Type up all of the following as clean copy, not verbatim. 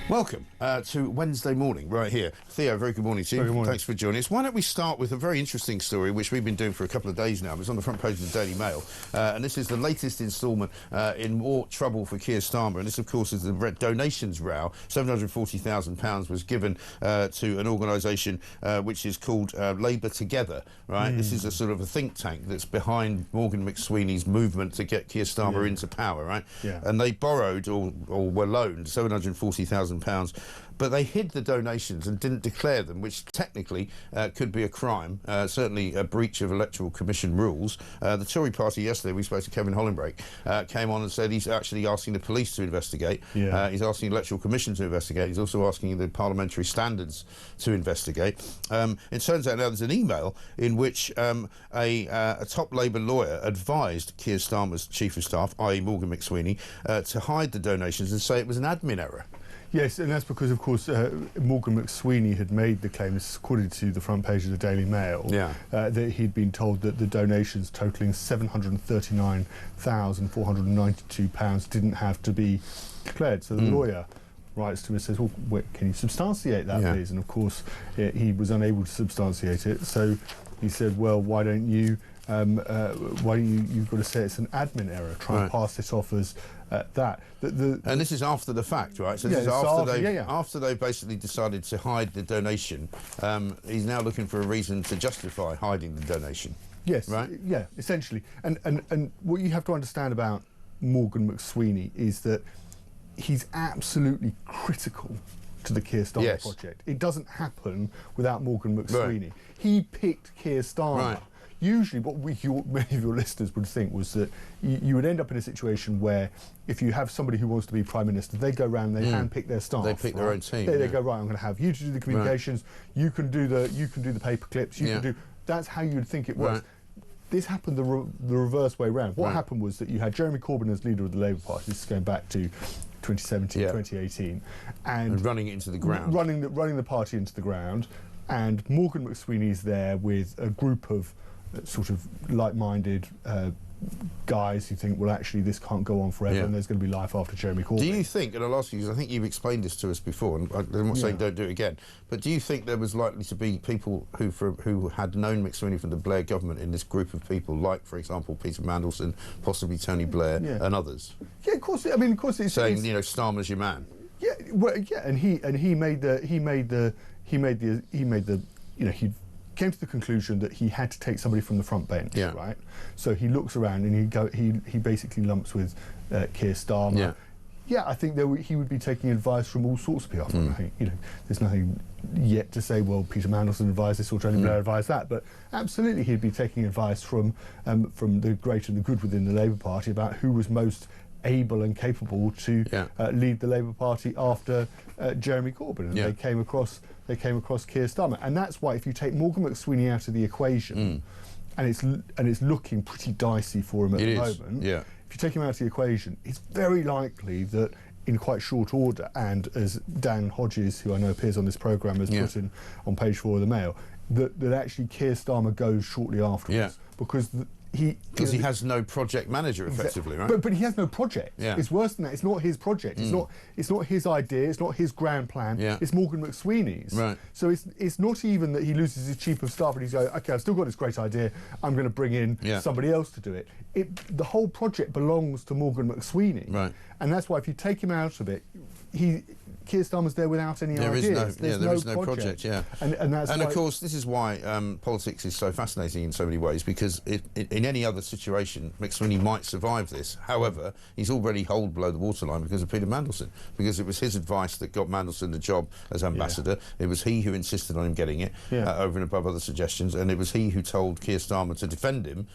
Welcome to Wednesday morning, right here. Theo, very good morning to you. Very good morning. Thanks for joining us. Why don't we start with a very interesting story, which we've been doing for a couple of days now. It's on the front page of the Daily Mail. And this is the latest instalment in more trouble for Keir Starmer. And this, of course, is the donations row. £740,000 was given to an organisation which is called Labour Together, right? This is a sort of a think tank that's behind Morgan McSweeney's movement to get Keir Starmer into power, right? And they borrowed or were loaned £740,000, but they hid the donations and didn't declare them, which technically could be a crime, certainly a breach of Electoral Commission rules. The Tory party yesterday, we spoke to Kevin Hollenbrake, came on and said he's actually asking the police to investigate. He's asking the Electoral Commission to investigate. He's also asking the parliamentary standards to investigate. It turns out now there's an email in which a top Labour lawyer advised Keir Starmer's chief of staff, i.e. Morgan McSweeney, to hide the donations and say it was an admin error. Yes, and that's because, of course, Morgan McSweeney had made the claim, this is according to the front page of the Daily Mail, that he'd been told that the donations totalling £739,492 didn't have to be declared. So the lawyer writes to him and says, well, can you substantiate that, please? And, of course, he was unable to substantiate it. So he said, well, why don't you, you've got to say it's an admin error, try and pass it off as that. And this is after the fact, right? So this is after they basically decided to hide the donation. He's now looking for a reason to justify hiding the donation. Yes, right? Yeah, essentially. And what you have to understand about Morgan McSweeney is that he's absolutely critical to the Keir Starmer project. It doesn't happen without Morgan McSweeney. He picked Keir Starmer. Usually what many of your listeners would think was that you would end up in a situation where if you have somebody who wants to be Prime Minister, they go round, they handpick their staff. They pick their own team. They go, right, I'm going to have you to do the communications, you can do the paper clips, you can do... That's how you'd think it was. This happened the reverse way round. What happened was that you had Jeremy Corbyn as leader of the Labour Party, this is going back to 2017, 2018, and running it into the ground. Running the party into the ground, and Morgan McSweeney's there with a group of sort of like-minded guys who think, well, actually, this can't go on forever, and there's going to be life after Jeremy Corbyn. Do you think, and I'll ask you, because I think you've explained this to us before, and I'm not saying don't do it again, but do you think there was likely to be people who had known McSweeney from the Blair government in this group of people, like, for example, Peter Mandelson, possibly Tony Blair, and others? Yeah, of course. I mean, of course, it's saying, you know, Starmer's your man. Yeah, well, and he came to the conclusion that he had to take somebody from the front bench, right? So he looks around and he basically lumps with Keir Starmer. I think he would be taking advice from all sorts of people. I think, you know, there's nothing yet to say, well, Peter Mandelson advised this or Tony Blair advised that, but absolutely he'd be taking advice from the great and the good within the Labour Party about who was most able and capable to lead the Labour Party after Jeremy Corbyn, and they came across Keir Starmer, and that's why if you take Morgan McSweeney out of the equation, and it's looking pretty dicey for him at the moment. If you take him out of the equation, it's very likely that in quite short order, and as Dan Hodges, who I know appears on this programme, has put in on page 4 of the Mail, that actually Keir Starmer goes shortly afterwards, because he has no project manager, effectively, right? But he has no project. It's worse than that. It's not his project. It's not his idea. It's not his grand plan. It's Morgan McSweeney's. So it's not even that he loses his chief of staff and he's going, okay, I've still got this great idea. I'm going to bring in somebody else to do it. The whole project belongs to Morgan McSweeney. And that's why if you take him out of it, Keir Starmer's there without any ideas. There is no project. And of course, this is why politics is so fascinating in so many ways, because in any other situation, McSweeney might survive this. However, he's already holed below the waterline because of Peter Mandelson, because it was his advice that got Mandelson the job as ambassador. It was he who insisted on him getting it over and above other suggestions, and it was he who told Keir Starmer to defend him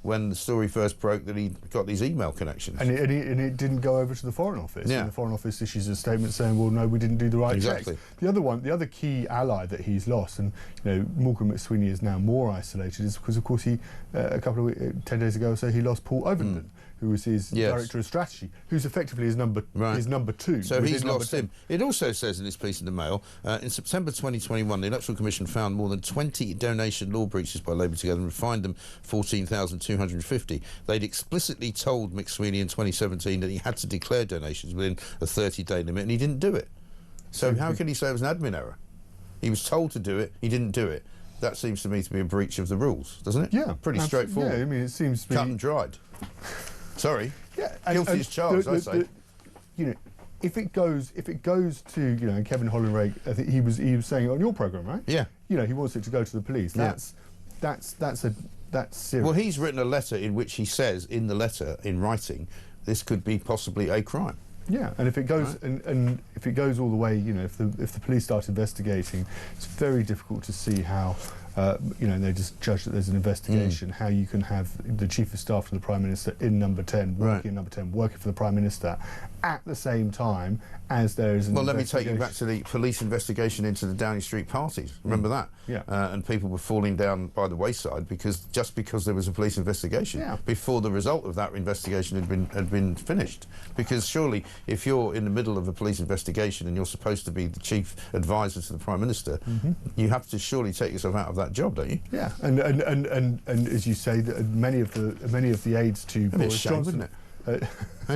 when the story first broke that he got these email connections. And it didn't go over to the Foreign Office. And the Foreign Office issues a statement saying, well, no, we didn't do the right checks. The other key ally that he's lost, and you know, Morgan McSweeney is now more isolated, is because, of course, he 10 days ago or so, he lost Paul Ovenden, who was his director of strategy, who's effectively his number two. So he's lost him. It also says in this piece in the Mail, in September 2021, the Electoral Commission found more than 20 donation law breaches by Labour Together and fined them £14,250. They'd explicitly told McSweeney in 2017 that he had to declare donations within a 30-day limit, and he didn't do it. So how can he say it was an admin error? He was told to do it, he didn't do it. That seems to me to be a breach of the rules, doesn't it? Yeah. Pretty straightforward. Yeah, I mean, it seems to be... Cut and dried. Sorry. Yeah. Guilty as charged, I say. You know, if it goes to, you know, Kevin Hollinrake, I think he was saying it on your programme, right? Yeah. You know, he wants it to go to the police. That's serious. Well, he's written a letter in which he says, in the letter, in writing, this could be possibly a crime. Yeah, and if it goes and if it goes all the way, you know, if the police start investigating, it's very difficult to see how, you know, they just judge that there's an investigation. How you can have the chief of staff to the Prime Minister in Number 10, working in Number 10, working for the Prime Minister, at the same time as there is an Well, let me take you back to the police investigation into the Downing Street parties. Remember that? Yeah. And people were falling down by the wayside because there was a police investigation before the result of that investigation had been finished. Because surely, if you're in the middle of a police investigation and you're supposed to be the chief advisor to the Prime Minister, you have to surely take yourself out of that job, don't you? Yeah, and as you say, many of the aides to Boris Johnson, wouldn't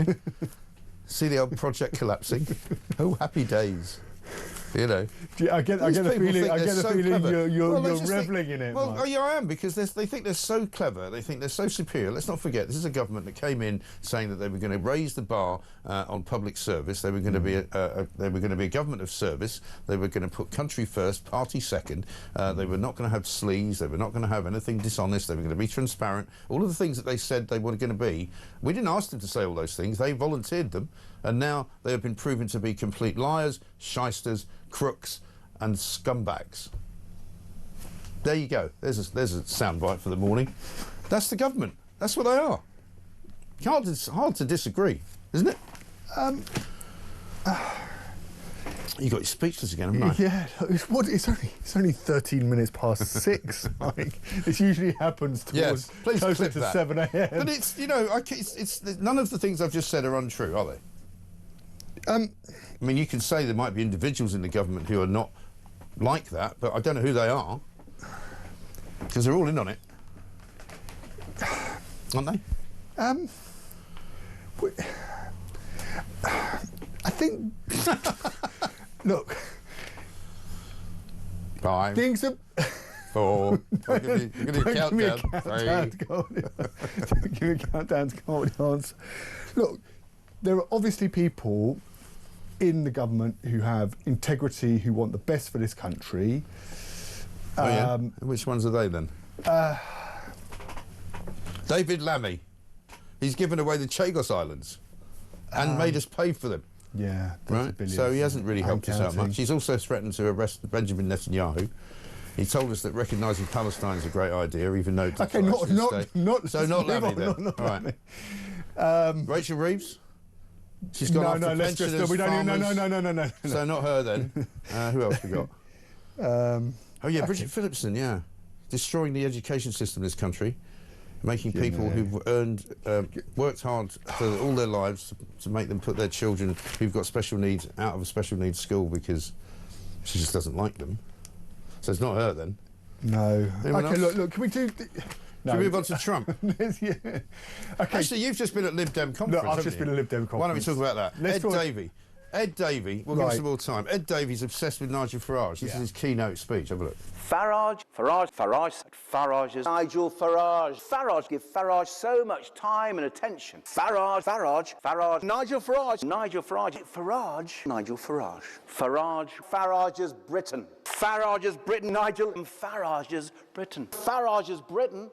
it? See the old project collapsing. Oh, happy days. You know, I get a feeling you're revelling in it. Well, Mark. Yeah, I am, because they think they're so clever. They think they're so superior. Let's not forget, this is a government that came in saying that they were going to raise the bar on public service. They were going to be a government of service. They were going to put country first, party second. They were not going to have sleaze. They were not going to have anything dishonest. They were going to be transparent. All of the things that they said they were going to be. We didn't ask them to say all those things. They volunteered them, and now they have been proven to be complete liars, shysters, crooks and scumbags. There you go. There's a soundbite for the morning. That's the government. That's what they are. It's hard to disagree, isn't it? You got your speechless again, haven't you? Yeah. It's only 13 minutes past 6. Like, it usually happens towards closer to 7 a.m. But it's, you know, it's none of the things I've just said are untrue, are they? I mean, you can say there might be individuals in the government who are not like that, but I don't know who they are, because they're all in on it, aren't they? I think. Look. 5, things are. 4. I'll give you a countdown. 3. Give me a countdown to come up with the answer. Look, there are obviously people in the government who have integrity, who want the best for this country. Which ones are they then? David Lammy. He's given away the Chagos Islands and made us pay for them. Yeah, right. So he hasn't really helped us out much. He's also threatened to arrest Benjamin Netanyahu. He told us that recognising Palestine is a great idea, even though... OK, not Lammy then. All right. Rachel Reeves? She's gone after pensioners, farmers. No. So not her then. Who else we got? Bridget Phillipson, destroying the education system in this country, making people who've worked hard for all their lives to make them put their children who've got special needs out of a special needs school because she just doesn't like them. So it's not her then. No. Anyone else? Look, can we do... Can we move on to Trump? Okay. Actually, you've just been at Lib Dem conference. No, I've just been at Lib Dem conference. Why don't we talk about that? Ed Davey, we'll give him some more time. Ed Davey's obsessed with Nigel Farage. This is his keynote speech. Have a look. Farage, Nigel Farage. Give Farage so much time and attention. Farage, Nigel Farage, Nigel Farage. Farage's Britain. Farage's Britain, Nigel, and Farage's Britain. Farage's Britain.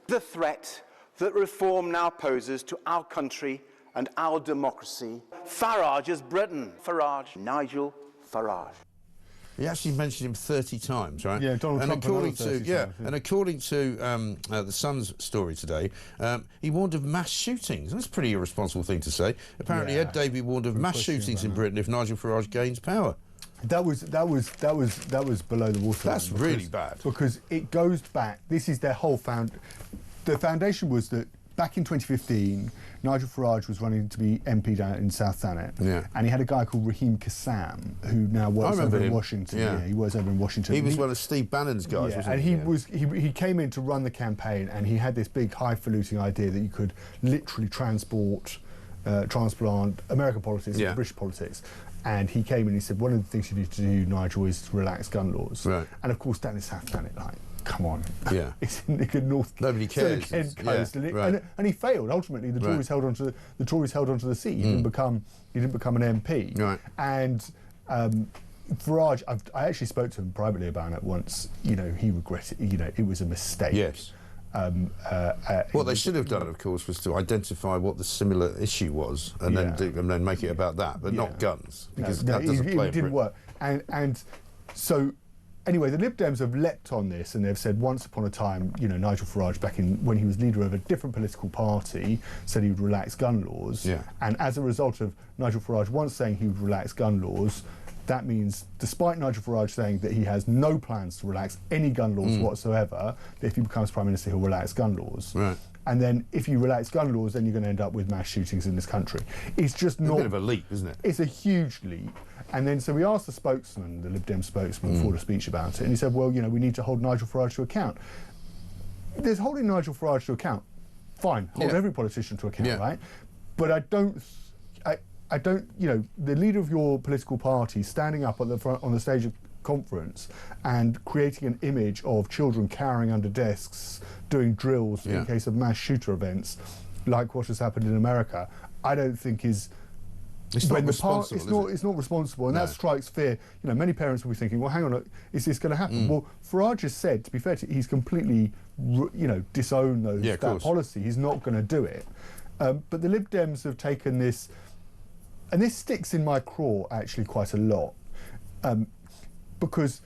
The threat that reform now poses to our country and our democracy. Farage's Britain. Farage, Nigel Farage. He actually mentioned him 30 times, right? Yeah, Donald Trump. According to the Sun's story today, he warned of mass shootings. That's a pretty irresponsible thing to say. Apparently, Ed Davey warned of mass shootings in Britain if Nigel Farage gains power. That was below the water. That's really bad because it goes back. This is their whole The foundation was that back in 2015, Nigel Farage was running to be MP down in South Thanet, and he had a guy called Raheem Kassam who now works over in Washington. Yeah, he works over in Washington. He was one of Steve Bannon's guys, wasn't he? And he came in to run the campaign, and he had this big highfalutin idea that you could literally transport transplant American politics and British politics. And he came and he said, one of the things you need to do, Nigel, is to relax gun laws. Right. And of course, down in South Planet, like, come on. Yeah. It's in the North. Nobody cares. Kent coast, Right. and he failed. Ultimately, the Tories held onto the seat. He didn't become an MP. Right. And Farage, I actually spoke to him privately about it once. You know, he regretted. You know, it was a mistake. Yes. What they should have done, of course, was to identify what the similar issue was, and then make it about that, but not guns, because that doesn't play. It didn't work. And so, anyway, the Lib Dems have leapt on this, and they've said once upon a time, you know, Nigel Farage, back in when he was leader of a different political party, said he would relax gun laws. Yeah. And as a result of Nigel Farage once saying he would relax gun laws, that means, despite Nigel Farage saying that he has no plans to relax any gun laws whatsoever, that if he becomes Prime Minister, he'll relax gun laws. Right. And then if you relax gun laws, then you're going to end up with mass shootings in this country. It's just not... a bit of a leap, isn't it? It's a huge leap. And then, so we asked the spokesman, the Lib Dem spokesman, before the speech about it, and he said, well, you know, we need to hold Nigel Farage to account. There's holding Nigel Farage to account. Fine, hold every politician to account, right? But I don't, you know, the leader of your political party standing up at the front on the stage of conference and creating an image of children cowering under desks, doing drills in case of mass shooter events, like what has happened in America, I don't think is... It's not responsible, it's not responsible, and that strikes fear. You know, many parents will be thinking, well, hang on, is this going to happen? Well, Farage has said, to be fair to he's completely, you know, disowned that policy. He's not going to do it. But the Lib Dems have taken this, and this sticks in my craw actually quite a lot, because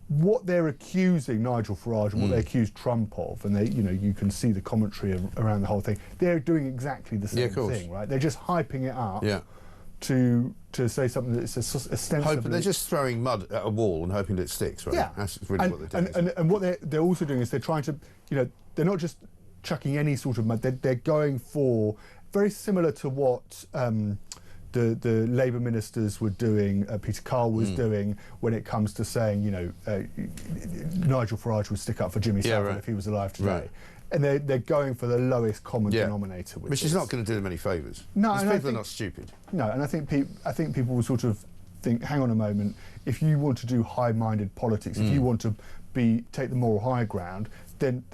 what they're accusing Nigel Farage and what they accuse Trump of, and they, you know, you can see the commentary around the whole thing, they're doing exactly the same thing, right? They're just hyping it up to say something that's ostensibly... They're just throwing mud at a wall and hoping that it sticks, right? Yeah. That's really what they're doing. And what they're also doing is they're trying to, you know, they're not just chucking any sort of mud, they're going for, very similar to what the Labour ministers were doing, Peter Carr was doing, when it comes to saying, you know, Nigel Farage would stick up for Jimmy Savile if he was alive today. Right. And they're going for the lowest common denominator. Which is not going to do them any favours. No, because people are not stupid. No, and I think people will sort of think, hang on a moment, if you want to do high-minded politics, if you want to take the moral high ground, then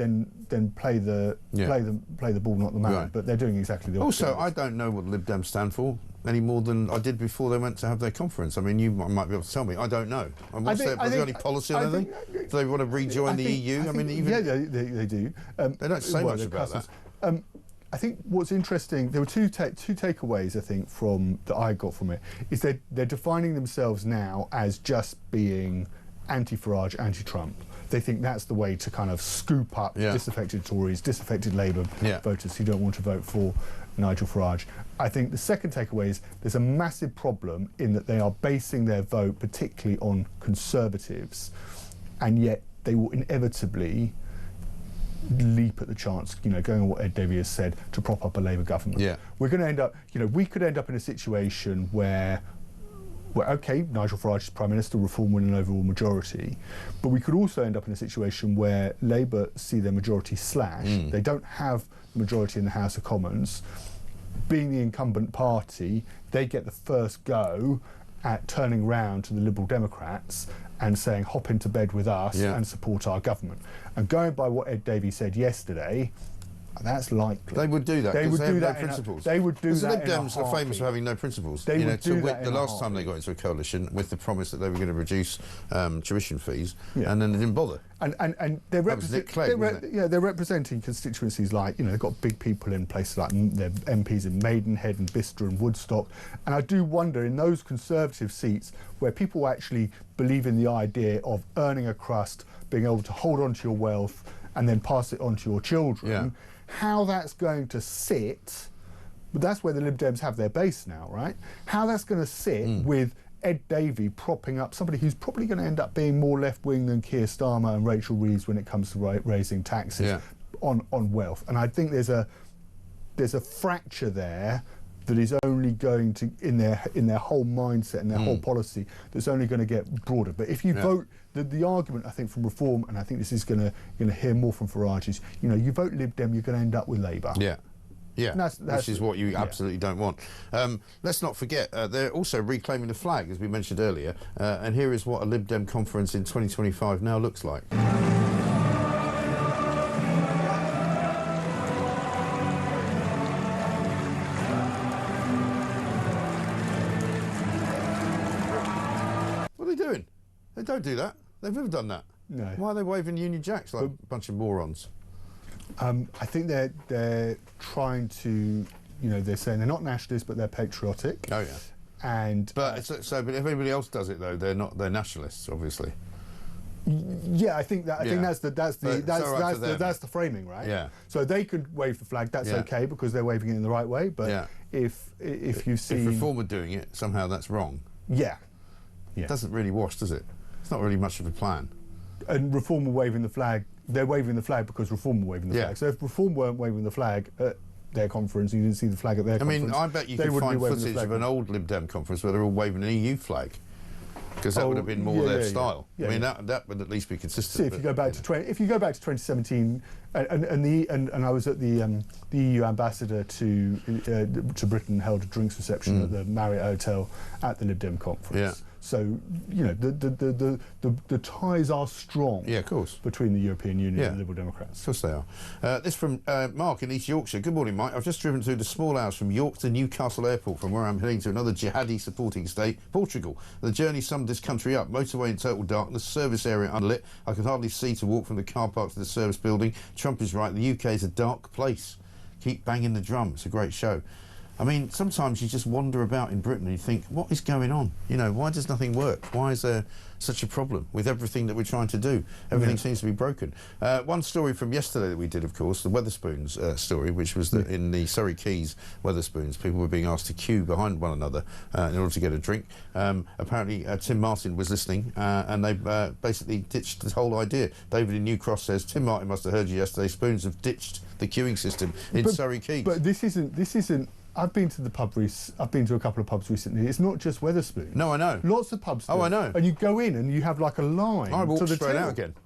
play the ball, not the man. Right. But they're doing exactly the opposite. Also, I don't know what Lib Dems stand for any more than I did before they went to have their conference. I mean, you might be able to tell me. I don't know. Was there any policy on anything? Do they want to rejoin the EU? I mean, even they do. They don't say much about that. I think what's interesting, there were two takeaways, I think, that I got from it, is they're defining themselves now as just being anti-Farage, anti-Trump. They think that's the way to kind of scoop up disaffected Tories, disaffected Labour voters who don't want to vote for Nigel Farage. I think the second takeaway is there's a massive problem in that they are basing their vote particularly on Conservatives, and yet they will inevitably leap at the chance, you know, going on what Ed Davey has said, to prop up a Labour government. Yeah. We're going to end up, you know, we could end up in a situation where, okay, Nigel Farage is Prime Minister, Reform win an overall majority, but we could also end up in a situation where Labour see their majority slashed. They don't have the majority in the House of Commons. Being the incumbent party, they get the first go at turning round to the Liberal Democrats and saying, hop into bed with us and support our government. And going by what Ed Davey said yesterday, that's likely. They would do that because they have no principles. They would do that. The Lib Dems are famous for having no principles. They would do that the last time they got into a coalition with the promise that they were going to reduce tuition fees, and then they didn't bother. And they're representing constituencies like, you know, they've got big people in places like their MPs in Maidenhead and Bicester and Woodstock. And I do wonder, in those Conservative seats where people actually believe in the idea of earning a crust, being able to hold on to your wealth and then pass it on to your children, how that's going to sit, but that's where the Lib Dems have their base now, right? How that's going to sit with Ed Davey propping up somebody who's probably going to end up being more left-wing than Keir Starmer and Rachel Reeves when it comes to raising taxes on wealth. And I think there's a fracture there that is only going to, in their whole mindset and their whole policy, that's only going to get broader. But if you vote, the argument, I think, from Reform, and I think this is going to hear more from Farage, is, you know, you vote Lib Dem, you're going to end up with Labour. Yeah. Yeah, which is what you absolutely don't want. Let's not forget, they're also reclaiming the flag, as we mentioned earlier, and here is what a Lib Dem conference in 2025 now looks like. What are they doing? They don't do that. They've never done that. No. Why are they waving Union Jacks like a bunch of morons? I think they're trying to, they're saying they're not nationalists, but they're patriotic. Oh yeah. And but but if everybody else does it though, they're nationalists, obviously. Yeah, I think that's the framing, right? Yeah. So they could wave the flag. That's okay because they're waving it in the right way. But if you see if Reform are doing it, somehow that's wrong. Yeah. It doesn't really wash, does it? It's not really much of a plan. And Reform are waving the flag. They're waving the flag because Reform were waving the flag. So if Reform weren't waving the flag at their conference, you didn't see the flag at their conference. I bet you could find footage of an old Lib Dem conference where they're all waving an EU flag, because that would have been more their style. I mean, that would at least be consistent. See, if you go back to 2017, and I was at the EU ambassador to Britain held a drinks reception at the Marriott Hotel at the Lib Dem conference. Yeah. So the ties are strong. Yeah, of course. Between the European Union and the Liberal Democrats. Of course they are. This from Mark in East Yorkshire. Good morning, Mike. I've just driven through the small hours from York to Newcastle Airport, from where I'm heading to another jihadi supporting state, Portugal. The journey summed this country up. Motorway in total darkness, service area unlit. I could hardly see to walk from the car park to the service building. Trump is right. The UK is a dark place. Keep banging the drum. It's a great show. I mean, sometimes you just wander about in Britain and you think, what is going on? Why does nothing work? Why is there such a problem with everything that we're trying to do? Everything seems to be broken. One story from yesterday that we did, of course, the Wetherspoons story, which was in the Surrey Quays Wetherspoons. People were being asked to queue behind one another in order to get a drink. Apparently, Tim Martin was listening, and they basically ditched the whole idea. David in New Cross says, Tim Martin must have heard you yesterday. Spoons have ditched the queuing system in Surrey Quays. But this isn't. I've been to I've been to a couple of pubs recently. It's not just Wetherspoons. No, I know. Lots of pubs do. Oh, I know. And you go in and you have like a line. I walk to the straight till. out again.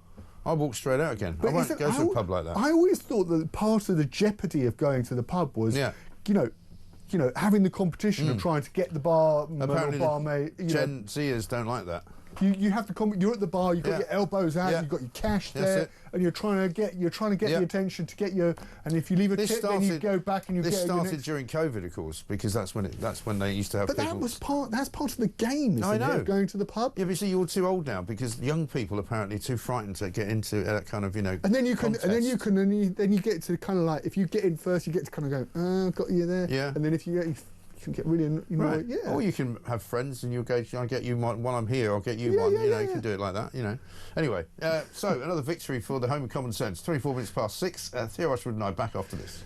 I walk straight out again. I won't go to a pub like that. I always thought that part of the jeopardy of going to the pub was, having the competition of trying to get the barman or barmaid. Gen Zers don't like that. You have to you're at the bar, you've got your elbows out, you've got your cash there, and you're trying to get the attention to get your. And if you leave a tip, then you go back and you get. This started during COVID, of course, because that's when they used to have. But people. That's part of the game, isn't it? Going to the pub. Yeah, but see, you're too old now because young people apparently are too frightened to get into that kind of And then you can, then you get to kind of like, if you get in first, you get to kind of go, oh, got you there. Yeah. And then if you get really, right. Or you can have friends and you'll go, I'll get you one while I'm here, I'll get you one, you can do it like that, Anyway, so another victory for the home of common sense. 24 minutes past 6. Theo Usherwood and I back after this.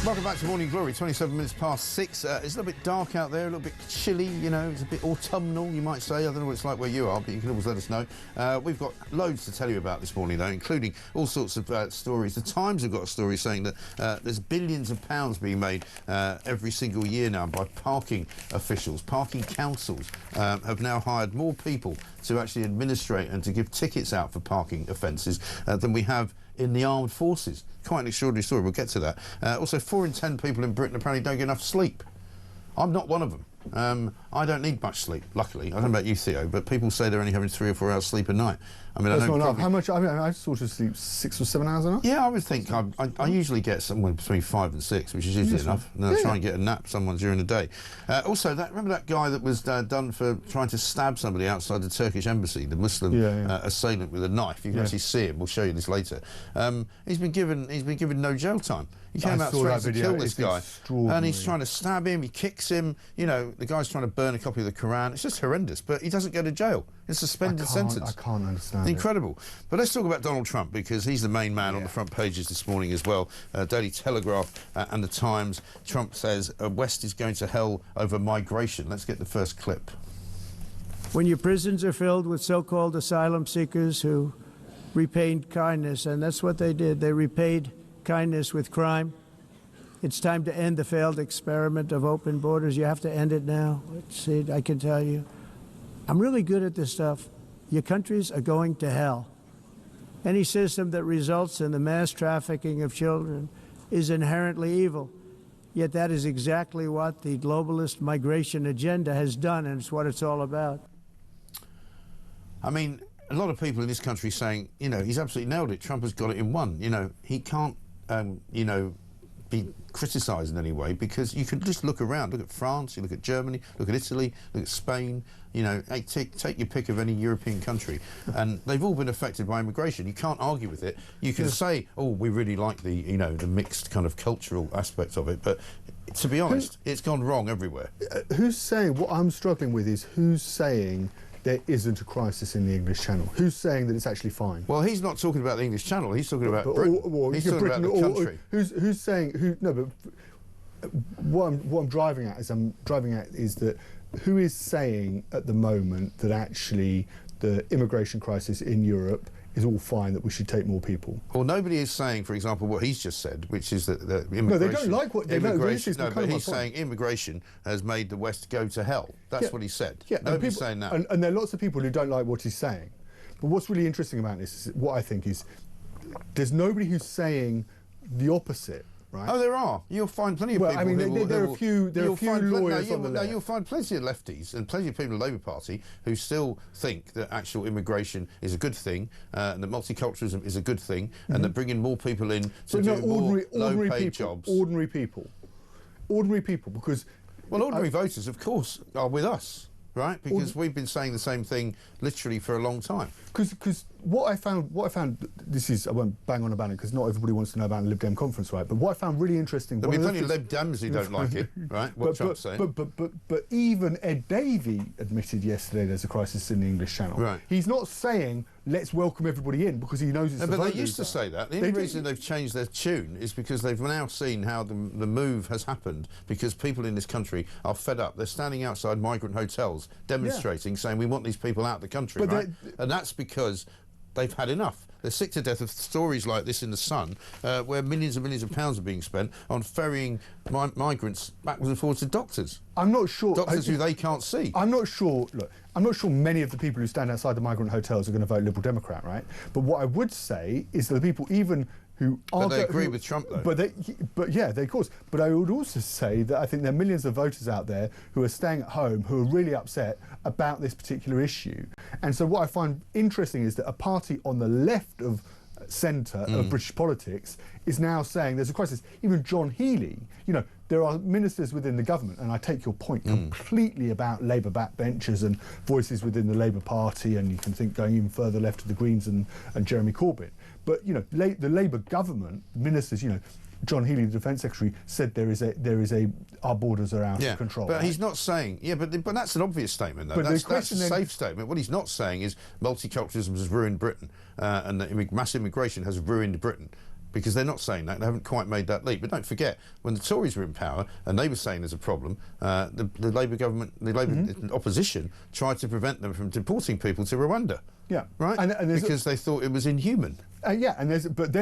Welcome back to Morning Glory, 27 minutes past 6. It's a little bit dark out there, a little bit chilly, it's a bit autumnal, you might say. I don't know what it's like where you are, but you can always let us know. We've got loads to tell you about this morning, though, including all sorts of stories. The Times have got a story saying that there's billions of pounds being made every single year now by parking officials. Parking councils have now hired more people to actually administrate and to give tickets out for parking offences than we have in the armed forces. Quite an extraordinary story, we'll get to that. Also, 4 in 10 people in Britain apparently don't get enough sleep. I'm not one of them. I don't need much sleep, luckily. I don't know about you, Theo, but people say they're only having 3 or 4 hours sleep a night. I mean, that's not enough. How much? I sort of sleep 6 or 7 hours a night. Yeah, I would think I usually get somewhere between 5 and 6, which is usually enough. And then I try and get a nap somewhere during the day. Also, remember that guy that was done for trying to stab somebody outside the Turkish embassy, the Muslim assailant with a knife. You can actually see him. We'll show you this later. He's been given no jail time. He came out threatening to kill this guy, and he's trying to stab him. He kicks him. The guy's trying to burn a copy of the Quran. It's just horrendous. But he doesn't go to jail. It's a suspended sentence. I can't understand. Incredible. But let's talk about Donald Trump, because he's the main man on the front pages this morning as well. Daily Telegraph and the Times. Trump says West is going to hell over migration. Let's get the first clip. When your prisons are filled with so-called asylum seekers who repaid kindness, and that's what they did. They repaid kindness with crime. It's time to end the failed experiment of open borders. You have to end it now. See, I can tell you. I'm really good at this stuff. Your countries are going to hell. Any system that results in the mass trafficking of children is inherently evil. Yet that is exactly what the globalist migration agenda has done, and it's what it's all about. I mean, a lot of people in this country saying, you know, he's absolutely nailed it. Trump has got it in one. You know, he can't, you know, be criticised in any way, because you can just look around. Look at France, you look at Germany, look at Italy, look at Spain. You know, take your pick of any European country, and they've all been affected by immigration. You can't argue with it. You can say, oh, we really like the, you know, the mixed kind of cultural aspects of it, but to be honest, it's gone wrong everywhere. Who's saying, what I'm struggling with is who's saying there isn't a crisis in the English Channel? Who's saying that it's actually fine? Well, he's not talking about the English Channel. He's talking about Britain. He's talking about the country. Who's saying? No, but what I'm driving at is that who is saying at the moment that actually the immigration crisis in Europe is all fine, that we should take more people? Well, nobody is saying, for example, what he's just said, which is that immigration... No, they don't like what... No, but he's saying immigration has made the West go to hell. That's what he said. Yeah, nobody's saying that. And there are lots of people who don't like what he's saying. But what's really interesting about this is, what I think is, there's nobody who's saying the opposite. Right. Oh, there are. You'll find plenty of people. I mean, there are a few lawyers on the left. You'll find plenty of lefties and plenty of people in the Labour Party who still think that actual immigration is a good thing, and that multiculturalism is a good thing, and that bringing more people in to do more low-paid jobs. Ordinary people, because... Well, ordinary voters, of course, are with us, right? Because we've been saying the same thing literally for a long time. Because what I found, this is, I won't bang on about it because not everybody wants to know about the Lib Dem conference, right? But what I found really interesting... There'll be plenty of Lib Dems who don't like it, right? What Trump's saying. But even Ed Davey admitted yesterday there's a crisis in the English Channel. Right. He's not saying, let's welcome everybody in, because he knows it's the But they used to say that. The only reason they've changed their tune is because they've now seen how the move has happened, because people in this country are fed up. They're standing outside migrant hotels demonstrating, saying we want these people out of the country, right? And that's because they've had enough. They're sick to death of stories like this in The Sun, where millions and millions of pounds are being spent on ferrying migrants backwards and forwards to doctors. I'm not sure... Doctors who they can't see. I'm not sure... Look, I'm not sure many of the people who stand outside the migrant hotels are going to vote Liberal Democrat, right? But what I would say is that the people even who are... But they agree with Trump, though. But yeah, of course. But I would also say that I think there are millions of voters out there who are staying at home who are really upset about this particular issue. And so what I find interesting is that a party on the left of centre of British politics is now saying there's a crisis. Even John Healey, you know, there are ministers within the government, and I take your point completely about Labour backbenchers and voices within the Labour Party, and you can think going even further left to the Greens and Jeremy Corbyn. But, you know, the Labour government ministers, you know, John Healey, the Defence Secretary, said there is a our borders are out of control. But he's not saying, but that's an obvious statement, though. That's a safe statement. What he's not saying is multiculturalism has ruined Britain, and that mass immigration has ruined Britain. Because they're not saying that. They haven't quite made that leap. But don't forget, when the Tories were in power and they were saying there's a problem, the Labour government, the Labour opposition, tried to prevent them from deporting people to Rwanda. Yeah, right. And because they thought it was inhuman. Yeah, and but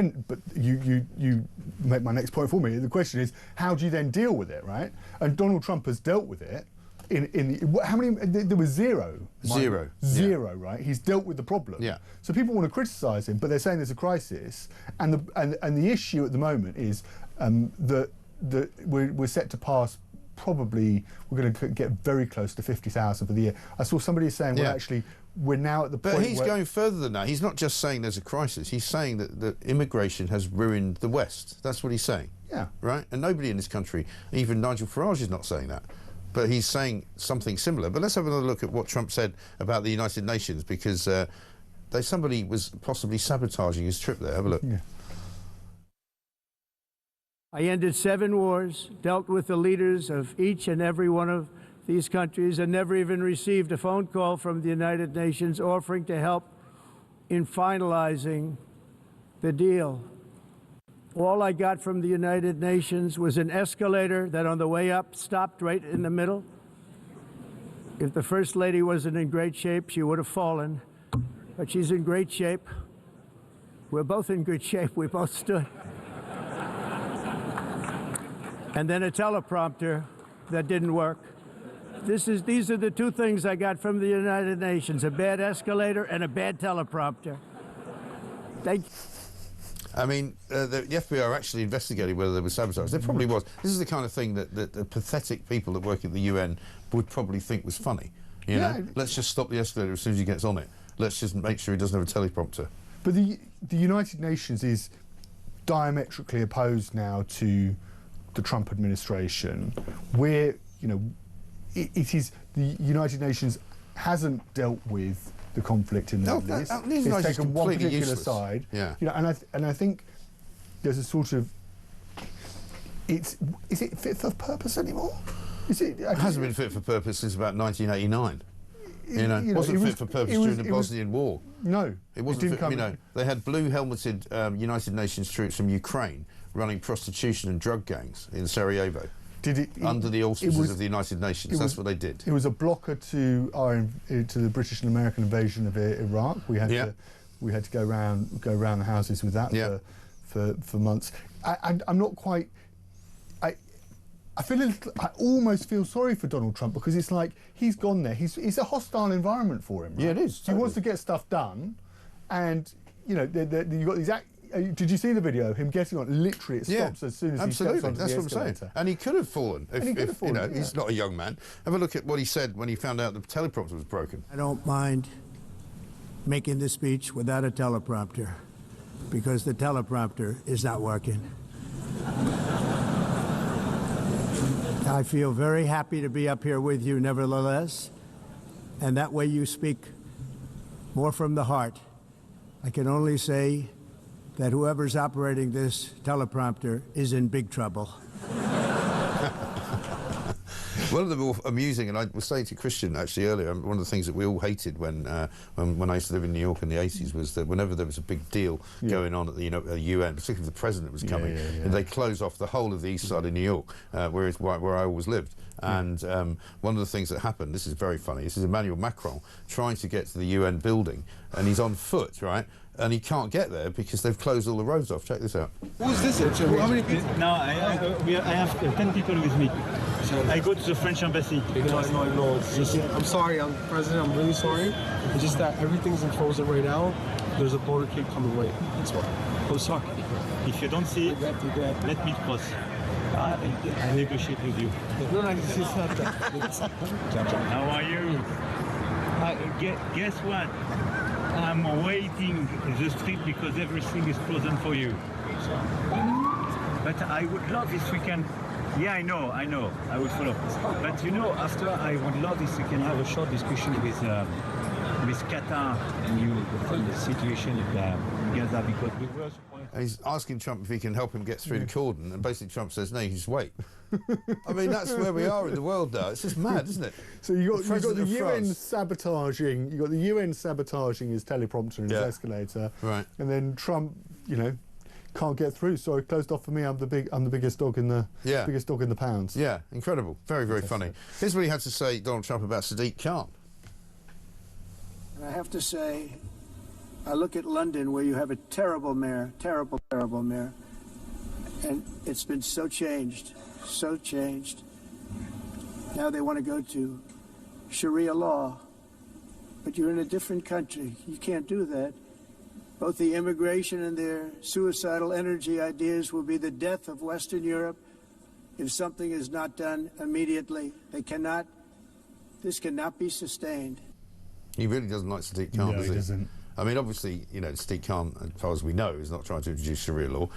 you make my next point for me. The question is, how do you then deal with it, right? And Donald Trump has dealt with it. How many? There was zero. Zero, right? He's dealt with the problem. Yeah. So people want to criticise him, but they're saying there's a crisis, and the issue at the moment is that we're set to pass. Probably we're going to get very close to 50,000 for the year. I saw somebody saying, well, actually, we're now at the point. But he's going further than that. He's not just saying there's a crisis. He's saying that immigration has ruined the West. That's what he's saying. Yeah. Right. And nobody in this country, even Nigel Farage, is not saying that. But he's saying something similar. But let's have another look at what Trump said about the United Nations, because somebody was possibly sabotaging his trip there. Have a look. Yeah. I ended 7 wars, dealt with the leaders of each and every one of these countries, and never even received a phone call from the United Nations offering to help in finalizing the deal. All I got from the United Nations was an escalator that on the way up stopped right in the middle. If the First Lady wasn't in great shape, she would have fallen. But she's in great shape. We're both in good shape. We both stood. And then a teleprompter that didn't work. These are the 2 things I got from the United Nations, a bad escalator and a bad teleprompter. Thank you. I mean, the FBI are actually investigating whether there was sabotage. There probably was. This is the kind of thing that the pathetic people that work at the UN would probably think was funny. You know, let's just stop the escalator as soon as he gets on it. Let's just make sure he doesn't have a teleprompter. But the United Nations is diametrically opposed now to the Trump administration, where, you know, it is the United Nations hasn't dealt with the conflict in the Middle East. It's taken one particular side. Yeah. You know, and I think there's a sort of is it fit for purpose anymore? It hasn't been fit for purpose since about 1989. It wasn't fit for purpose during the Bosnian War. No, it wasn't. They had blue-helmeted United Nations troops from Ukraine running prostitution and drug gangs in Sarajevo. Under the auspices of the United Nations? That's what they did. It was a blocker to the British and American invasion of Iraq. We had to go round the houses with that for months. I'm not quite. I almost feel sorry for Donald Trump, because it's like he's gone there. It's a hostile environment for him. Right? Yeah, it is. Totally. He wants to get stuff done, and you know you've got these. Did you see the video? Him getting on, literally, it stops as soon as he steps onto the escalator. That's what I'm saying. And he could have fallen. He's not a young man. Have a look at what he said when he found out the teleprompter was broken. I don't mind making the speech without a teleprompter, because the teleprompter is not working. I feel very happy to be up here with you, nevertheless, and that way you speak more from the heart. I can only say that whoever's operating this teleprompter is in big trouble. One of the more amusing, and I was saying to Christian actually earlier, one of the things that we all hated when I used to live in New York in the 80s was that whenever there was a big deal going on at the UN, particularly if the president was coming, and they close off the whole of the east side of New York, where I always lived. And one of the things that happened, this is very funny, this is Emmanuel Macron trying to get to the UN building, and he's on foot, right? And he can't get there because they've closed all the roads off. Check this out. Who's this? How many people? No, I have 10 people with me. I go to the French embassy. No. I'm sorry, President, I'm really sorry. It's just that everything's in frozen right now. There's a motorcade coming right. That's why. Oh, sorry. If you don't see it, let me cross. I negotiate with you. No, it's not that. How are you? Guess what? I'm waiting in the street because everything is frozen for you. But I would love if we can. Yeah, I know. I will follow. But you know, after I would love if we can have a short discussion with Qatar and the situation in Gaza, because we were. And he's asking Trump if he can help him get through the cordon, and basically Trump says, no, you just wait. I mean, that's where we are in the world now. It's just mad, isn't it? So you've got the UN sabotaging. You've got the UN sabotaging his teleprompter and his escalator, right? And then Trump, can't get through. Sorry, closed off for me. I'm the biggest dog in the biggest dog in the pounds. Yeah, incredible. Very, very funny. Here's what he had to say, Donald Trump, about Sadiq Khan. And I have to say, I look at London, where you have a terrible mayor, terrible mayor, and it's been so changed. Now they want to go to Sharia law, but you're in a different country. You can't do that. Both the immigration and their suicidal energy ideas will be the death of Western Europe if something is not done immediately. This cannot be sustained. He really doesn't like Sadiq Khan, does he? No, he doesn't. I mean, obviously, Sadiq Khan, as far as we know, is not trying to introduce Sharia law.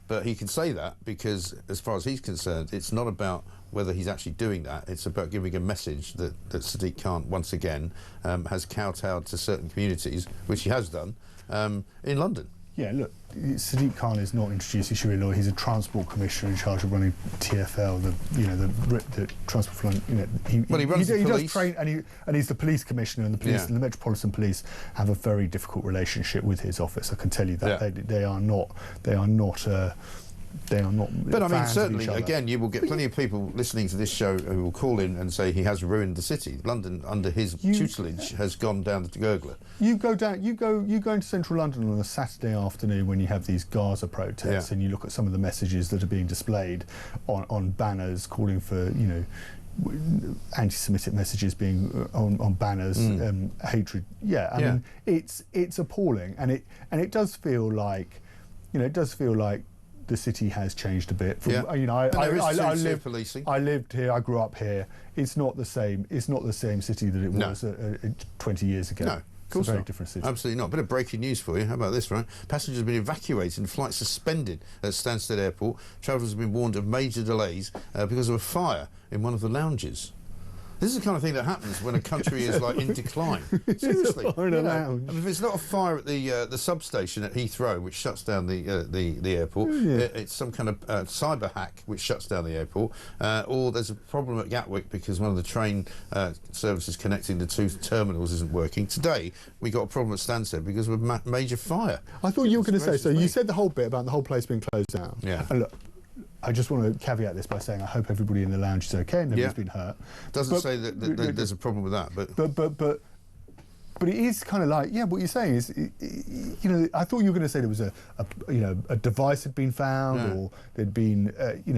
But he can say that because, as far as he's concerned, it's not about whether he's actually doing that. It's about giving a message that Sadiq Khan, once again, has kowtowed to certain communities, which he has done, in London. Yeah, look, Sadiq Khan is not introducing Sharia law. He's a transport commissioner in charge of running TfL, the transport for London. He runs the police. Does train, and he's the police commissioner, and the police and the Metropolitan Police have a very difficult relationship with his office. I can tell you that they are not. But I mean, certainly, again, you will get plenty of people listening to this show who will call in and say he has ruined the city. London, under his tutelage, has gone down the gurgler. You go into central London on a Saturday afternoon when you have these Gaza protests, and you look at some of the messages that are being displayed on banners calling for, anti-Semitic messages being on banners, hatred. Yeah, I mean, it's appalling, and it does feel like, the city has changed a bit. From, I lived here, I grew up here. It's not the same. It's not the same city that it was 20 years ago. No. It's a very different city. Absolutely not. A bit of breaking news for you. How about this, right? Passengers have been evacuated and flights suspended at Stansted Airport. Travellers have been warned of major delays because of a fire in one of the lounges. This is the kind of thing that happens when a country is like in decline. Seriously, if it's not a fire at the substation at Heathrow, which shuts down the airport, it's some kind of cyber hack which shuts down the airport, or there's a problem at Gatwick because one of the train services connecting the two terminals isn't working. Today we got a problem at Stansted because of a major fire. I thought you were going to say, so you said the whole bit about the whole place being closed down. Yeah. And look, I just want to caveat this by saying I hope everybody in the lounge is okay and nobody's been hurt. Doesn't say that there's a problem with that, but it is kind of like, what you're saying is, I thought you were going to say there was a device had been found or there'd been,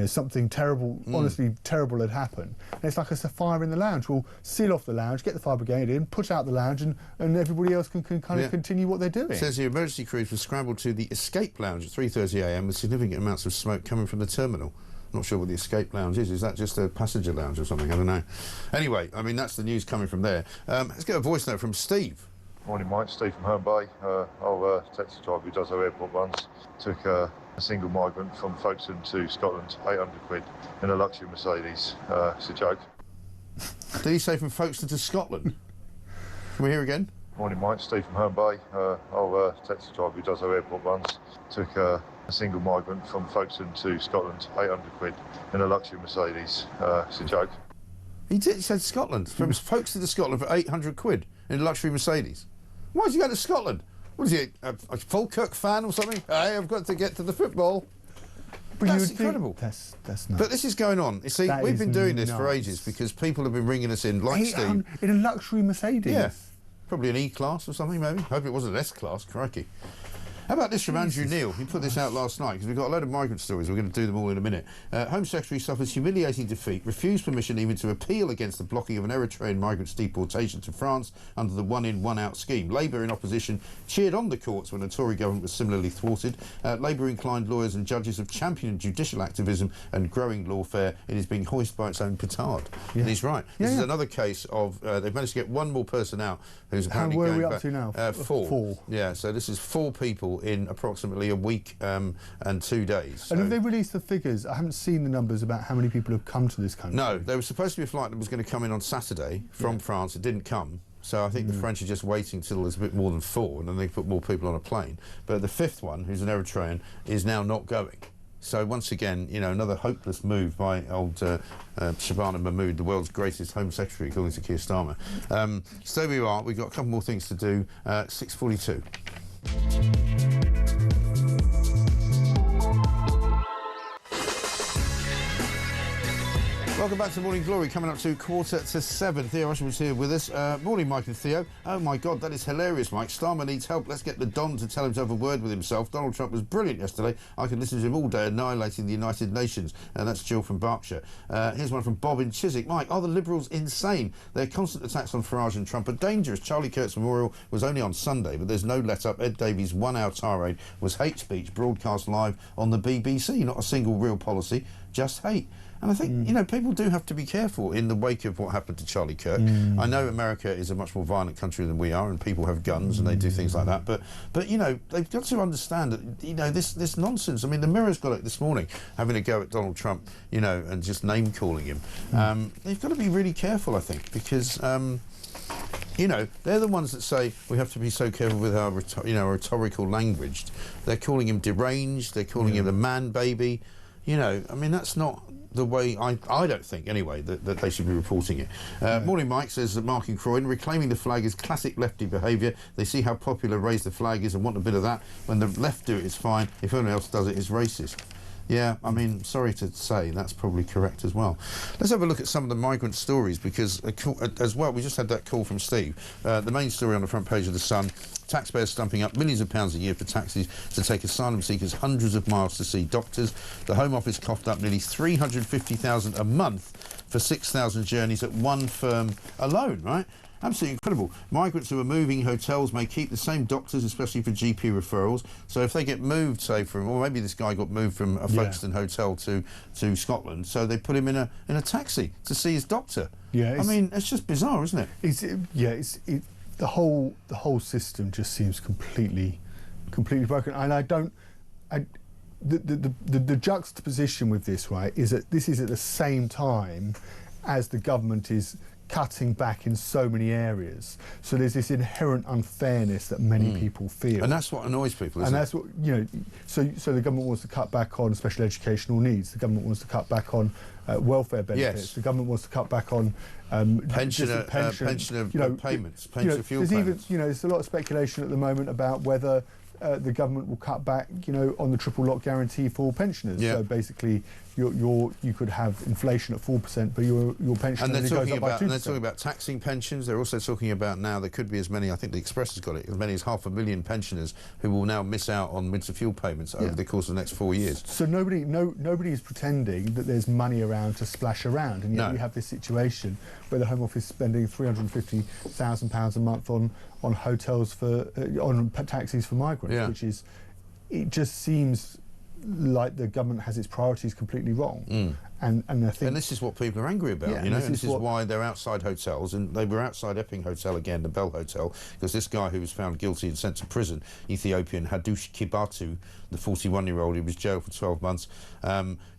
something terrible, honestly terrible had happened. And it's like it's a fire in the lounge. Well, seal off the lounge, get the fire brigade in, put out the lounge, and everybody else can kind of continue what they're doing. It says here, emergency crews were scrambled to the escape lounge at 3:30 a.m. with significant amounts of smoke coming from the terminal. Not sure what the escape lounge is. Is that just a passenger lounge or something? I don't know. Anyway, I mean, that's the news coming from there. Let's get a voice note from Steve. Morning, Mike. Steve from Home Bay. Our taxi driver who does our airport runs took a single migrant from Folkestone to Scotland, 800 quid in a luxury Mercedes. It's a joke. Did he say from Folkestone to Scotland? Can we hear again? Morning, Mike. Steve from Home Bay. Our taxi driver who does our airport runs took a single migrant from Folkestone to Scotland, 800 quid in a luxury Mercedes. It's a joke. He said Scotland, from Folkestone to Scotland for 800 quid in a luxury Mercedes. Why did you go to Scotland? What is he, a Falkirk fan or something? Hey, I've got to get to the football. But that's incredible. That's nuts. But this is going on. You see, we've been doing this for ages because people have been ringing us in, like Steve. In a luxury Mercedes? Yeah. Probably an E-Class or something, maybe. Hope it wasn't an S-Class, crikey. How about this from Andrew Neil? He put this out last night because we've got a load of migrant stories. We're going to do them all in a minute. Home Secretary suffers humiliating defeat, refused permission even to appeal against the blocking of an Eritrean migrant's deportation to France under the one-in, one-out scheme. Labour in opposition cheered on the courts when the Tory government was similarly thwarted. Labour-inclined lawyers and judges have championed judicial activism and growing lawfare. It is being hoisted by its own petard. Yeah. And he's right. This is another case of they've managed to get one more person out who's apparently going back. Where are we up to now? 4. Yeah, so this is 4 people in approximately a week and 2 days. So. And have they released the figures? I haven't seen the numbers about how many people have come to this country. No, there was supposed to be a flight that was going to come in on Saturday from France. It didn't come. So I think the French are just waiting till there's a bit more than 4 and then they put more people on a plane. But the 5th one, who's an Eritrean, is now not going. So once again, another hopeless move by old Shabana Mahmood, the world's greatest Home Secretary, according to Keir Starmer. So there we are. We've got a couple more things to do. 6:42. Welcome back to Morning Glory, coming up to 6:45. Theo Usherwood's here with us. Morning, Mike and Theo. Oh, my God, that is hilarious, Mike. Starmer needs help. Let's get the Don to tell him to have a word with himself. Donald Trump was brilliant yesterday. I could listen to him all day annihilating the United Nations. That's Jill from Berkshire. Here's one from Bob in Chiswick. Mike, are the Liberals insane? Their constant attacks on Farage and Trump are dangerous. Charlie Kirk's memorial was only on Sunday, but there's no let-up. Ed Davey's one-hour tirade was hate speech broadcast live on the BBC. Not a single real policy, just hate. And I think, people do have to be careful in the wake of what happened to Charlie Kirk. I know America is a much more violent country than we are, and people have guns and they do things like that. But they've got to understand that, this nonsense. I mean, the Mirror's got it this morning, having a go at Donald Trump, and just name-calling him. They've got to be really careful, I think, because... they're the ones that say we have to be so careful with our, rhetorical language. They're calling him deranged. They're calling him a man-baby. I mean, that's not the way, I don't think, anyway, that they should be reporting it. Morning Mike says that Mark in Croydon, reclaiming the flag is classic lefty behaviour. They see how popular raise the flag is and want a bit of that. When the left do it, it's fine. If anyone else does it, it's racist. Yeah, I mean, sorry to say, that's probably correct as well. Let's have a look at some of the migrant stories, because as well, we just had that call from Steve. The main story on the front page of The Sun: taxpayers stumping up millions of pounds a year for taxis to take asylum seekers hundreds of miles to see doctors. The Home Office coughed up nearly $350,000 a month for 6,000 journeys at one firm alone, right? Absolutely incredible. Migrants who are moving hotels may keep the same doctors, especially for GP referrals. So if they get moved, say, from, or maybe this guy got moved from a Folkestone hotel to Scotland, so they put him in a taxi to see his doctor. Yeah, I mean, it's just bizarre, isn't it? The whole system just seems completely broken. And the juxtaposition with this, right, is that this is at the same time as the government is cutting back in so many areas. So there's this inherent unfairness that many people feel. And that's what annoys people, isn't it? And that's what, you know, so the government wants to cut back on special educational needs. The government wants to cut back on welfare benefits. Yes. The government wants to cut back on pensioner payments, pension fuel payments. There's a lot of speculation at the moment about whether the government will cut back, on the triple lock guarantee for pensioners. Yeah. So basically, you could have inflation at 4%, but your pension only goes up by 2%. And they're talking about taxing pensions. They're also talking about now there could be as many, I think the Express has got it, as many as 500,000 pensioners who will now miss out on winter fuel payments over the course of the next 4 years. So nobody is pretending that there's money around to splash around, and yet we have this situation where the Home Office is spending £350,000 a month on hotels on taxis for migrants, which is, it just seems like the government has its priorities completely wrong. And I think, and this is what people are angry about, and this is why they're outside hotels, and they were outside Epping Hotel again, the Bell Hotel, because this guy who was found guilty and sent to prison, Ethiopian Hadush Kibatu, the 41-year-old, who was jailed for 12 months.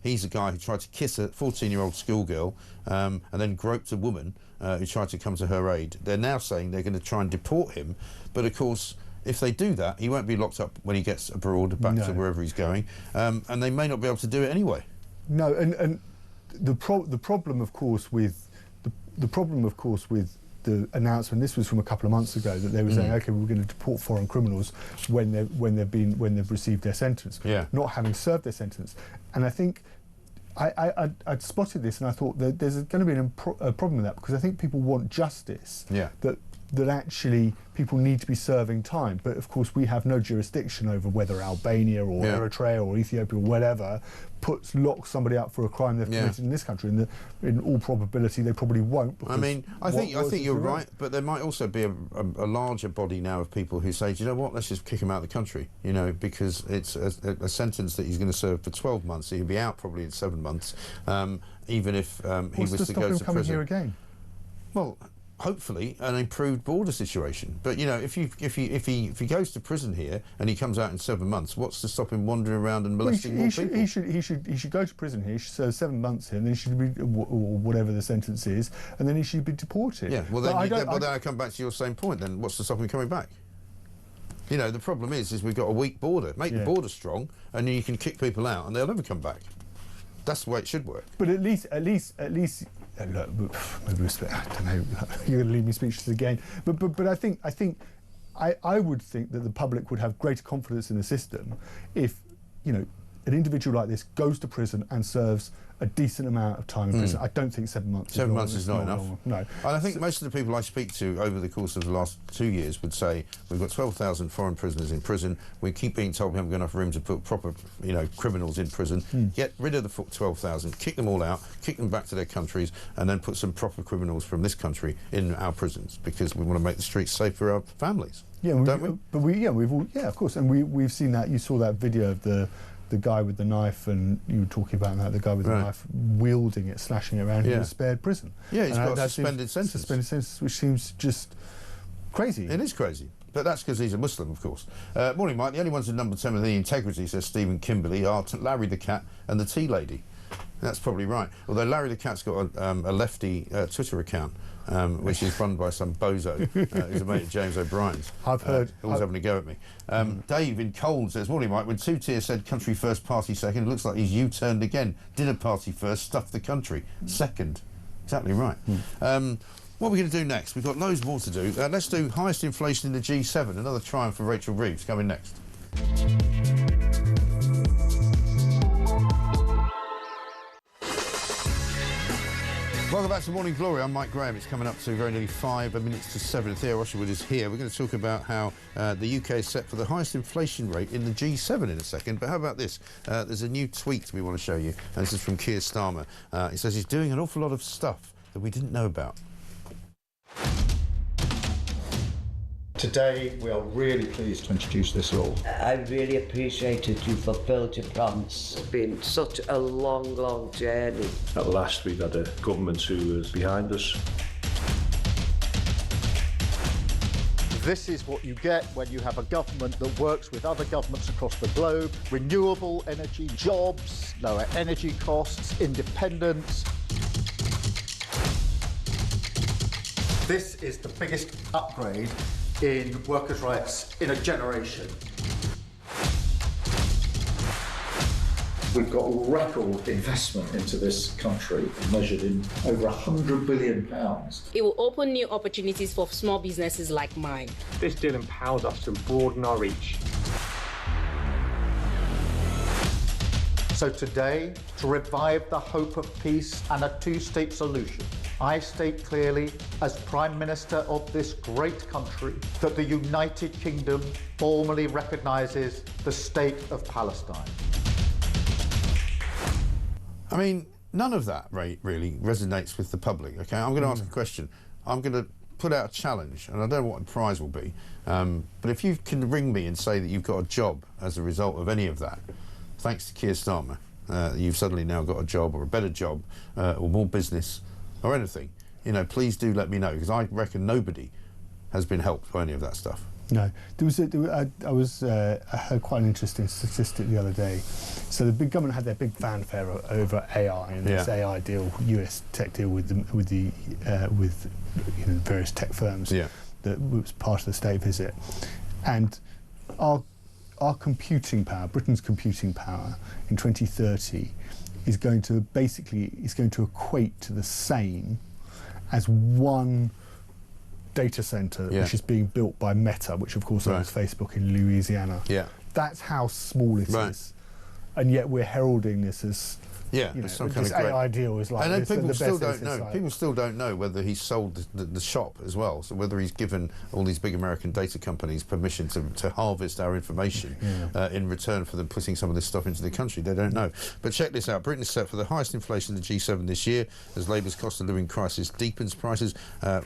He's a guy who tried to kiss a 14-year-old schoolgirl and then groped a woman who tried to come to her aid. They're now saying they're going to try and deport him, but of course, if they do that, he won't be locked up when he gets abroad, back to wherever he's going, and they may not be able to do it anyway. No, and the problem, of course, with the announcement, this was from a couple of months ago, that they were saying, okay, we're going to deport foreign criminals when they've received their sentence, not having served their sentence. And I think I'd spotted this, and I thought that there's going to be a problem with that, because I think people want justice. That actually people need to be serving time, but of course we have no jurisdiction over whether Albania or Eritrea or Ethiopia or whatever locks somebody up for a crime they've committed in this country. And in all probability they probably won't. I mean, I think you're right, but there might also be a larger body now of people who say, do you know what, let's just kick him out of the country, because it's a sentence that he's going to serve for 12 months. He'll be out probably in 7 months, even if he was to go to prison. Coming here again? Well, hopefully an improved border situation, but if he goes to prison here and he comes out in 7 months, what's to stop him wandering around and molesting more people? He should go to prison here. He should serve 7 months here, and then he should be, or whatever the sentence is, and then he should be deported. Yeah. Well, then I come back to your same point. Then what's to stop him coming back? The problem is we've got a weak border. Make the border strong, and then you can kick people out, and they'll never come back. That's the way it should work. But at least. Look, maybe I don't know. You're going to leave me speechless again. But I would think that the public would have greater confidence in the system if an individual like this goes to prison and serves a decent amount of time in prison. I don't think 7 months. 7 months is not enough. No. And I think most of the people I speak to over the course of the last 2 years would say we've got 12,000 foreign prisoners in prison. We keep being told we haven't got enough room to put proper, criminals in prison. Get rid of the 12,000, kick them all out, kick them back to their countries, and then put some proper criminals from this country in our prisons, because we want to make the streets safe for our families. Yeah, don't we? But we've all, of course, and we've seen that. You saw that video of the guy with the knife, and you were talking about that, the guy with the knife wielding it, slashing it around, he was spared prison. Yeah, he's got a suspended sentence. Suspended sentence, which seems just crazy. It is crazy. But that's because he's a Muslim, of course. Morning, Mike. The only ones in number 10 with the integrity, says Stephen Kimberley, are Larry the Cat and the Tea Lady. That's probably right. Although Larry the Cat's got a lefty Twitter account, which is run by some bozo who's a mate of James O'Brien's. I've heard. Always having a go at me. Dave in Cold says, morning, Mike. When Two-Tier said country first, party second, it looks like he's U-turned again. Dinner party first, stuff the country second. Exactly right. What are we going to do next? We've got loads more to do. Let's do highest inflation in the G7. Another triumph for Rachel Reeves coming next. Welcome back to Morning Glory. I'm Mike Graham. It's coming up to very nearly 5 minutes to 7. Theo Usherwood is here. We're going to talk about how the UK is set for the highest inflation rate in the G7 in a second. But how about this? There's a new tweet we want to show you. And this is from Keir Starmer. He says he's doing an awful lot of stuff that we didn't know about. Today, we are really pleased to introduce this law. I really appreciate it. You fulfilled your promise. It's been such a long, long journey. At last, we've had a government who is behind us. This is what you get when you have a government that works with other governments across the globe. Renewable energy, jobs, lower energy costs, independence. This is the biggest upgrade in workers' rights in a generation. We've got record investment into this country, measured in over £100 billion. It will open new opportunities for small businesses like mine. This deal empowers us to broaden our reach. So today, to revive the hope of peace and a two-state solution, I state clearly, as Prime Minister of this great country, that the United Kingdom formally recognises the State of Palestine. I mean, none of that really resonates with the public, OK? I'm going to ask a question. I'm going to put out a challenge, and I don't know what the prize will be, but if you can ring me and say that you've got a job as a result of any of that, thanks to Keir Starmer, you've suddenly now got a job or a better job or more business or anything, you know, please do let me know, because I reckon nobody has been helped by any of that stuff. No, I heard quite an interesting statistic the other day. So the big government had their big fanfare over AI and this AI deal, US tech deal with various tech firms that was part of the state visit, and our computing power, Britain's computing power in 2030 is going to equate to the same as one data center which is being built by Meta, which of course owns Facebook in Louisiana. That's how small it is, and yet we're heralding this as some kind of AI deal is like. And then this, people the still best don't know. like. People still don't know whether he's sold the shop as well. So whether he's given all these big American data companies permission to harvest our information in return for them putting some of this stuff into the country, they don't know. But check this out: Britain is set for the highest inflation in the G7 this year, as Labour's cost of living crisis deepens. Prices are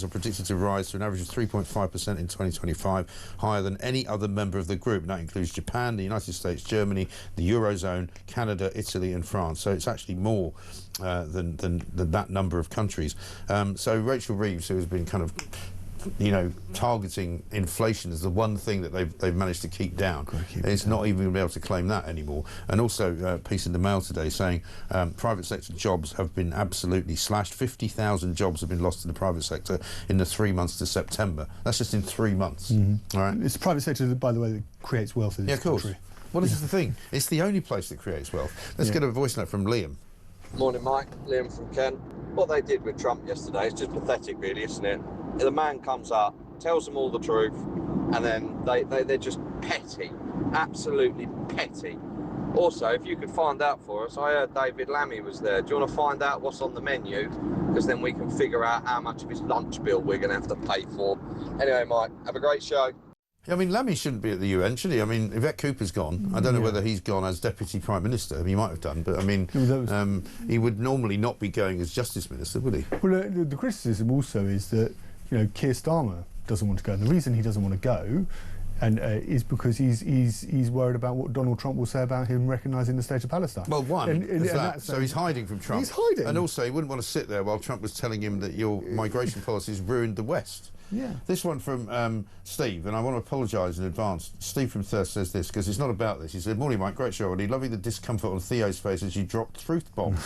predicted to rise to an average of 3.5% in 2025, higher than any other member of the group. And that includes Japan, the United States, Germany, the Eurozone, Canada, Italy, and France. So it's actually more than that number of countries. So Rachel Reeves, who has been kind of, targeting inflation as the one thing that they've managed to keep down, is not even going to be able to claim that anymore. And also a piece in the Mail today saying private sector jobs have been absolutely slashed. 50,000 jobs have been lost in the private sector in the 3 months to September. That's just in 3 months. All right? It's the private sector, by the way, that creates wealth in this country. Well, this is the thing. It's the only place that creates wealth. Let's get a voice note from Liam. Morning, Mike. Liam from Kent. What they did with Trump yesterday is just pathetic, really, isn't it? The man comes up, tells them all the truth, and then they're just petty. Absolutely petty. Also, if you could find out for us, I heard David Lammy was there. Do you want to find out what's on the menu? Because then we can figure out how much of his lunch bill we're going to have to pay for. Anyway, Mike, have a great show. I mean, Lammy shouldn't be at the UN, should he? I mean, Yvette Cooper's gone. I don't know whether he's gone as Deputy Prime Minister. He might have done, but I mean, he would normally not be going as Justice Minister, would he? Well, the criticism also is that, Keir Starmer doesn't want to go. And the reason he doesn't want to go is because he's worried about what Donald Trump will say about him recognising the State of Palestine. Well, so he's hiding from Trump. He's hiding. And also, he wouldn't want to sit there while Trump was telling him that your migration policies ruined the West. Yeah. This one from Steve, and I want to apologise in advance. Steve from Thirst says this, because it's not about this. He said, "Morning, Mike, great show, Roddy. Loving the discomfort on Theo's face as you drop truth bombs."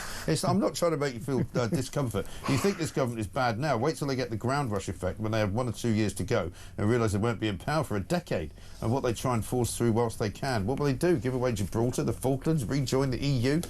I'm not trying to make you feel discomfort. You think this government is bad now. Wait till they get the ground rush effect when they have 1 or 2 years to go and realise they won't be in power for a decade, and what they try and force through whilst they can. What will they do? Give away Gibraltar, the Falklands, rejoin the EU?